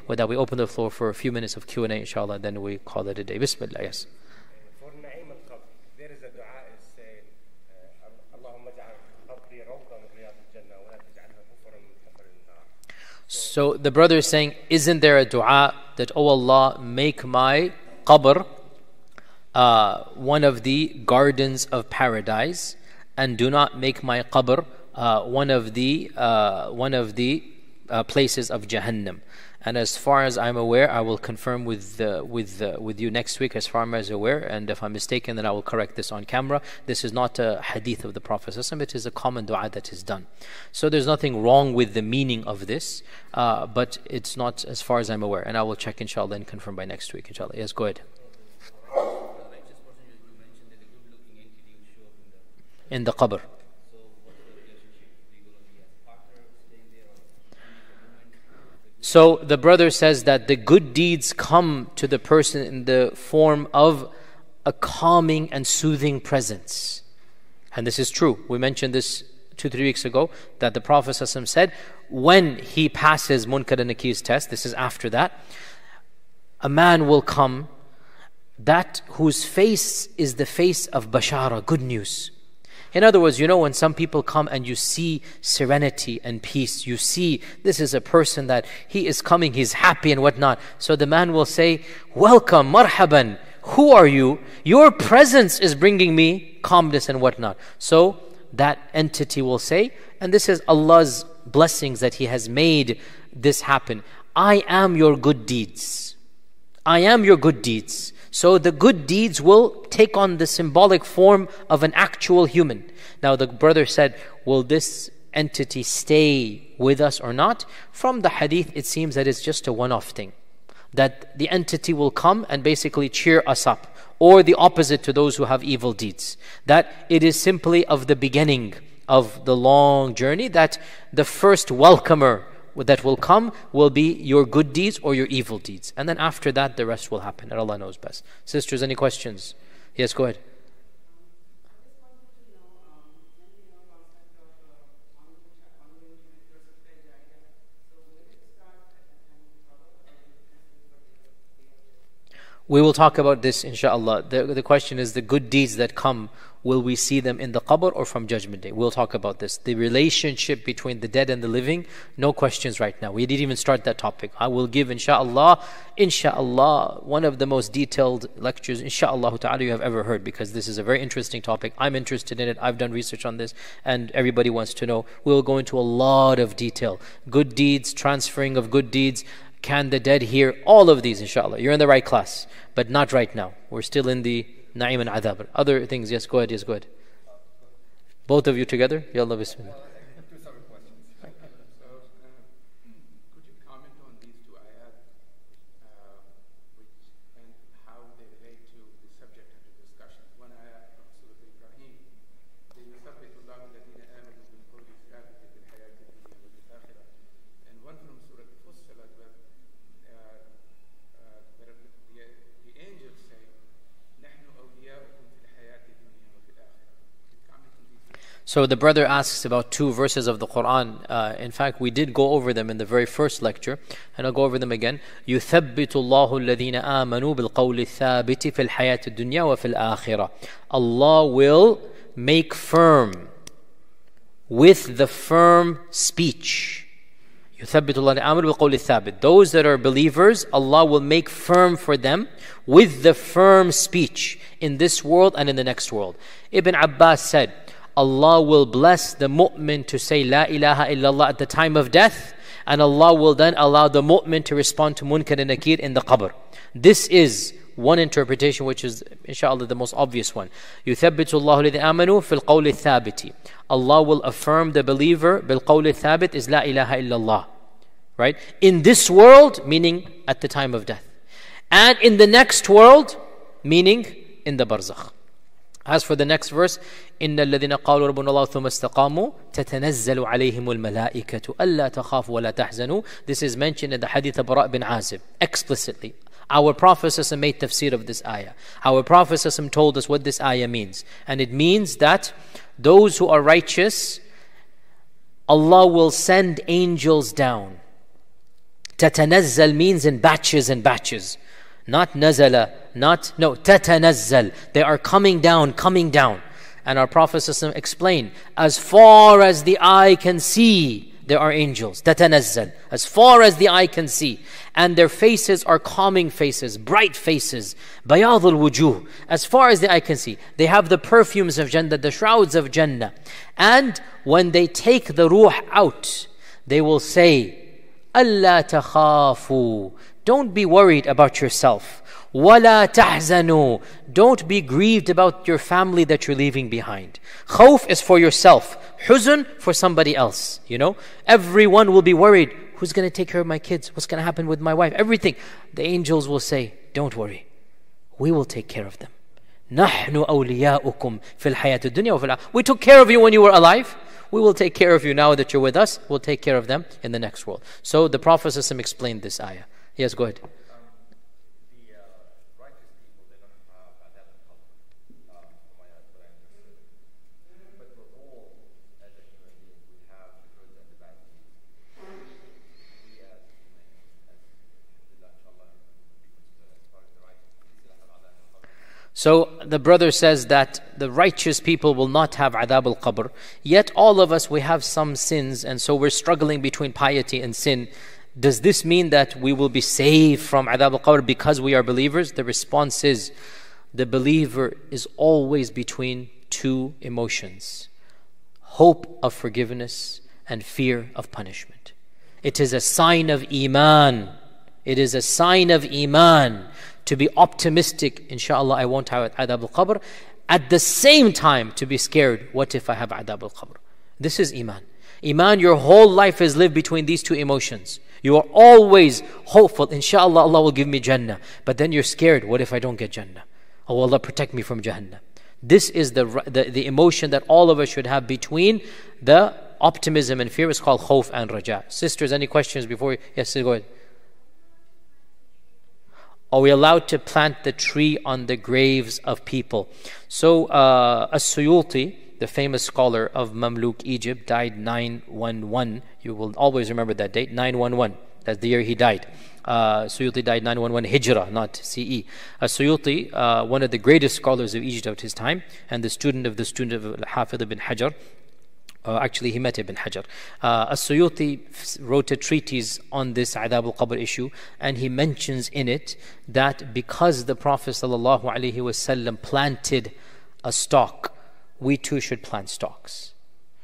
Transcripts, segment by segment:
With that, we open the floor for a few minutes of Q&A, inshallah, then we call it a day. Bismillah, yes. For Na'im al-Qabr, there is a dua is saying, Allahumma ja'al qabri rawdan min riyad al-Jannah wa la taj'alha hufran min hufar an-nar. So the brother is saying, isn't there a dua that, oh Allah, make my qabr one of the gardens of paradise, and do not make my qabr one of the places of Jahannam. And as far as I'm aware, I will confirm with you next week as far as I'm aware, and if I'm mistaken, then I will correct this on camera. This is not a hadith of the Prophet ﷺ, it is a common dua that is done. So there's nothing wrong with the meaning of this, but it's not as far as I'm aware, and I will check inshallah and confirm by next week inshallah. Yes, go ahead. In the qabr. So the brother says that the good deeds come to the person in the form of a calming and soothing presence. And this is true. We mentioned this 2-3 weeks ago, that the Prophet ﷺ said, when he passes Munkar and Nakir's test, this is after that, a man will come that whose face is the face of bashara, good news. In other words, you know, when some people come and you see serenity and peace, you see this is a person that he is coming, he's happy and whatnot. So the man will say, welcome, marhaban, who are you? Your presence is bringing me calmness and whatnot. So that entity will say, and this is Allah's blessings that He has made this happen. I am your good deeds. I am your good deeds. So the good deeds will take on the symbolic form of an actual human. Now the brother said, will this entity stay with us or not? From the hadith, it seems that it's just a one-off thing. That the entity will come and basically cheer us up. Or the opposite to those who have evil deeds. That it is simply of the beginning of the long journey, that the first welcomer that will come will be your good deeds or your evil deeds. And then after that, the rest will happen. And Allah knows best. Sisters, any questions? Yes, go ahead. We will talk about this inshallah. The question is the good deeds that come, will we see them in the qabr or from Judgment Day? We'll talk about this. The relationship between the dead and the living, no questions right now. We didn't even start that topic. I will give inshallah, one of the most detailed lectures inshallah ta'ala you have ever heard, because this is a very interesting topic. I'm interested in it. I've done research on this and everybody wants to know. We'll go into a lot of detail. Good deeds, transferring of good deeds. Can the dead hear? All of these inshallah. You're in the right class, but not right now. We're still in the Na'im and Adhab. Other things, yes, go ahead, yes, go ahead. Both of you together? Yallah, bismillah. Two separate questions. So, could you comment on these two ayat, which and how they relate to the subject under discussion? One ayat from Surah Ibrahim, يثبت الله الذين آمنوا بالقول الثابت في الحياة الدنيا والآخرة, and one from Surah Fussilat, where the angels say, نحن أولياؤكم في الحياة الدنيا وفي الآخرة. Comment on these. So the brother asks about two verses of the Quran. In fact, we did go over them in the very first lecture, and I'll go over them again. يثبت الله الذين آمنوا بالقول الثابت في الحياة الدنيا وفي الآخرة. Allah will make firm with the firm speech. يثبت الله الذين آمنوا بالقول الثابت. Those that are believers, Allah will make firm for them with the firm speech in this world and in the next world. Ibn Abbas said, Allah will bless the mu'min to say La ilaha illallah at the time of death, and Allah will then allow the mu'min to respond to munkar and nakir in the qabr. This is one interpretation, which is inshallah the most obvious one. يثبت الله الذين آمنوا في القول الثابت. Allah will affirm the believer بالقول الثابت is La ilaha illallah. Right? In this world, meaning at the time of death. And in the next world, meaning in the barzakh. As for the next verse, إِنَّ الَّذِينَ قَالُوا رَبُّنَا اللَّهُ ثُمَّ اسْتَقَامُوا تَتَنَزَّلُ عَلَيْهِمُ الْمَلَائِكَةُ أَلَّا تَخَافُوا وَلَا تَحْزَنُوا. This is mentioned in the hadith of Bara' bin Azib, explicitly. Our Prophet ﷺ made tafsir of this ayah. Our Prophet ﷺ told us what this ayah means. And it means that those who are righteous, Allah will send angels down. Tatanazzal means in batches and batches. Not nazala, tatanazzal. They are coming down. And our Prophet ﷺ explained, as far as the eye can see, there are angels. Tatanazzal. As far as the eye can see. And their faces are calming faces, bright faces. Bayad al-wujuh. As far as the eye can see. They have the perfumes of Jannah, the shrouds of Jannah. And when they take the ruh out, they will say, أَلَّا تَخَافُوا. Don't be worried about yourself. وَلَا تَحْزَنُوا. Don't be grieved about your family that you're leaving behind. Khawf is for yourself. Huzn for somebody else. Everyone will be worried. Who's going to take care of my kids? What's going to happen with my wife? Everything. The angels will say, don't worry. We will take care of them. نَحْنُ أَوْلِيَاؤُكُمْ فِي الْحَيَاةِ الدُّنْيَا وَفِي الْآخِرَةِ. We took care of you when you were alive. We will take care of you now that you're with us. We'll take care of them in the next world. So the Prophet ﷺ explained this ayah. Yes, go ahead. The righteous people, they don't have adab al-qabr, from what I understood. But we're all, as a human being, we have the good and the bad deeds. We as humans, inshallah, as far as the righteous people, still have adab al-qabr. So the brother says that the righteous people will not have adab al-qabr. Yet all of us, we have some sins, and so we're struggling between piety and sin. Does this mean that we will be saved from adab al-qabr because we are believers? The response is, the believer is always between two emotions: hope of forgiveness and fear of punishment. It is a sign of iman. It is a sign of iman to be optimistic, inshallah I won't have adab al-qabr. At the same time to be scared, what if I have adab al-qabr? This is iman. Iman, your whole life is lived between these two emotions. You are always hopeful, inshallah Allah will give me Jannah. But then you're scared, what if I don't get Jannah? Oh Allah, protect me from Jahannam. This is the emotion that all of us should have between the optimism and fear. It's called khawf and raja. Sisters, any questions before? Yes, go ahead. Are we allowed to plant the tree on the graves of people? So, As-Suyuti, the famous scholar of Mamluk Egypt, died 911. You will always remember that date, 911. That's the year he died. Suyuti died 911 Hijrah, not CE. Suyuti, one of the greatest scholars of Egypt of his time, and the student of Hafidh ibn Hajar. Actually, he met Ibn Hajar. As-Suyuti wrote a treatise on this adab al-qabr issue, and he mentions in it that because the Prophet ﷺ planted a stalk, we too should plant stalks.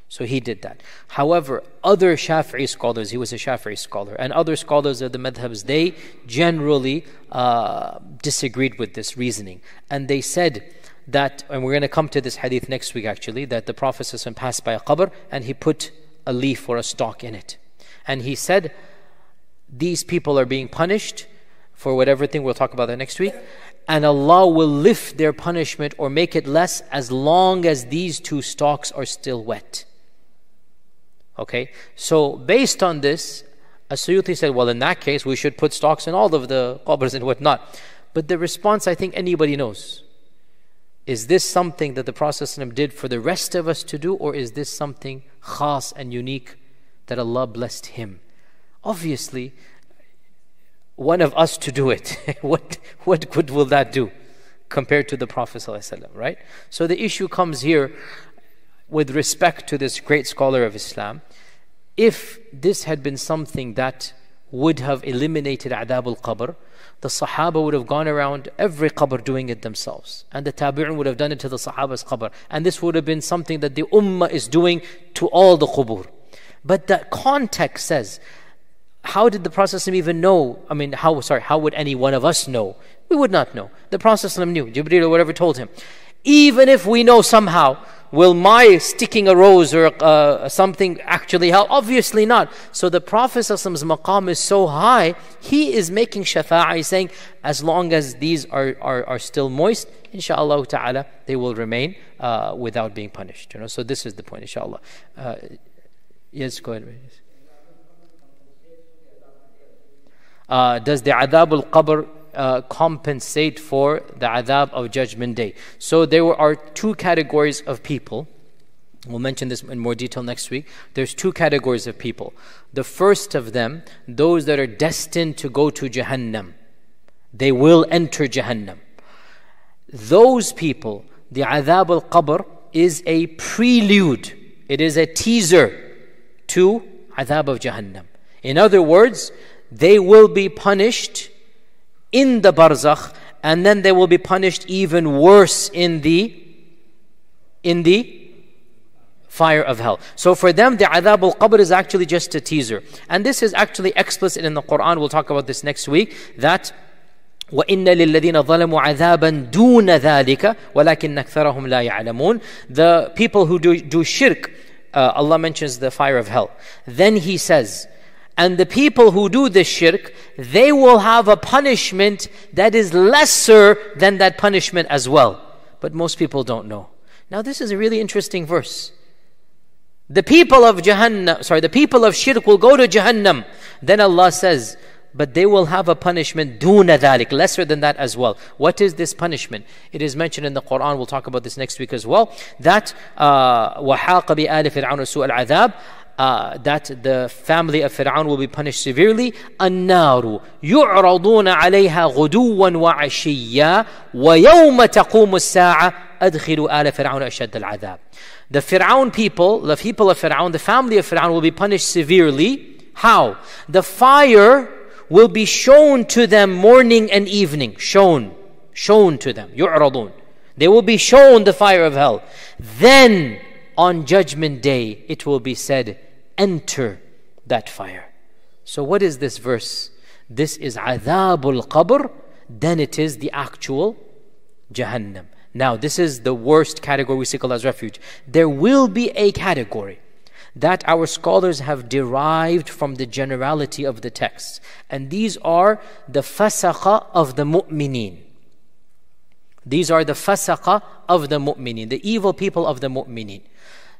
So he did that. However, other Shafi'i scholars, he was a Shafi'i scholar, and other scholars of the madhabs, they generally disagreed with this reasoning. And they said that, and we're going to come to this hadith next week actually, that the Prophet ﷺ passed by a qabr and he put a leaf or a stalk in it. And he said, these people are being punished for whatever thing, we'll talk about that next week, and Allah will lift their punishment or make it less as long as these two stalks are still wet. Okay, so based on this, As-Suyuti said, well, in that case, we should put stalks in all of the qabrs and whatnot. But the response, I think anybody knows. Is this something that the Prophet ﷺ did for the rest of us to do, or is this something khas and unique that Allah blessed him? Obviously, one of us to do it, what good will that do compared to the Prophet ﷺ, right? So the issue comes here with respect to this great scholar of Islam. If this had been something that would have eliminated adab al-qabr, the Sahaba would have gone around every qabr doing it themselves. And the Tabi'un would have done it to the Sahaba's qabr. And this would have been something that the Ummah is doing to all the qubur. But the context says, how did the Prophet even know? I mean, how would any one of us know? We would not know. The Prophet knew. Jibreel or whatever told him. Even if we know somehow, will my sticking a rose or something actually help? Obviously not. So the Prophet's maqam is so high, he is making shafa'ah. He's saying, as long as these are still moist, inshallah ta'ala, they will remain without being punished. So this is the point, inshallah. Yes, go ahead. Does the adab al-qabr compensate for the adab of Judgment Day? So there are two categories of people. We'll mention this in more detail next week. There's two categories of people. The first of them, those that are destined to go to Jahannam. They will enter Jahannam. Those people, the Adhab al-Qabr is a prelude. It is a teaser to Adhab of Jahannam. In other words, they will be punished in the Barzakh, and then they will be punished even worse in the fire of hell. So for them, the Adhab al-Qabr is actually just a teaser. And this is actually explicit in the Quran. We'll talk about this next week. That وَإِنَّ لِلَّذِينَ ظَلَمُوا عَذَابًا دُونَ ذَلِكَ وَلَكِنَّ أَكْثَرَهُمْ لَا يَعْلَمُونَ. The people who do shirk, Allah mentions the fire of hell. Then He says, and the people who do this shirk, they will have a punishment that is lesser than that punishment as well. But most people don't know. Now this is a really interesting verse. The people of the people of shirk will go to Jahannam. Then Allah says, but they will have a punishment دُونَ ذَلِكَ, lesser than that as well. What is this punishment? It is mentioned in the Quran. We'll talk about this next week as well. That وَحَاقَ بِآلِ فِرْعَوْنَ سُوءَ الْعَذَابِ, that the family of Fir'aun will be punished severely. النَّارُ يُعْرَضُونَ عَلَيْهَا غُدُوًّا وَعَشِيًّا وَيَوْمَ تَقُومُ السَّاعَةِ أَدْخِلُوا آلَ فِرْعَوْنَ أَشَدَّ الْعَذَابِ. The Fir'aun people, the people of Fir'aun, the family of Fir'aun will be punished severely. How? The fire will be shown to them morning and evening. Shown to them. يُعْرَضُونَ. They will be shown the fire of hell. Then on Judgment Day, it will be said, enter that fire. So what is this verse? This is Adhabul Qabr, then it is the actual Jahannam. Now this is the worst category we seek Allah's refuge. There will be a category that our scholars have derived from the generality of the text. And these are the fasakha of the mu'mineen. These are the fasakha of the mu'mineen, the evil people of the mu'mineen.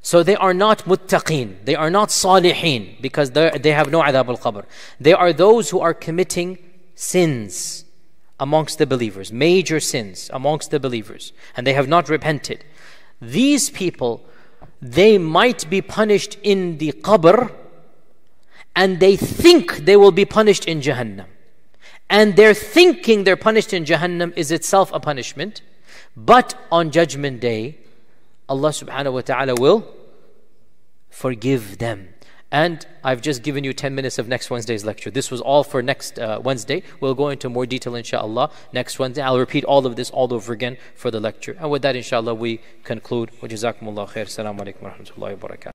So they are not muttaqeen, they are not salihin, because they have no adhab al-qabr. They are those who are committing sins amongst the believers, major sins amongst the believers, and they have not repented. These people, they might be punished in the qabr, and they think they will be punished in Jahannam. And their thinking they're punished in Jahannam is itself a punishment. But on Judgment Day, Allah subhanahu wa ta'ala will forgive them. And I've just given you 10 minutes of next Wednesday's lecture. This was all for next Wednesday. We'll go into more detail inshallah next Wednesday. I'll repeat all of this all over again for the lecture. And with that inshallah we conclude. Wa jazakumullah khair. Assalamu alaikum wa rahmatullahi wa barakatuh.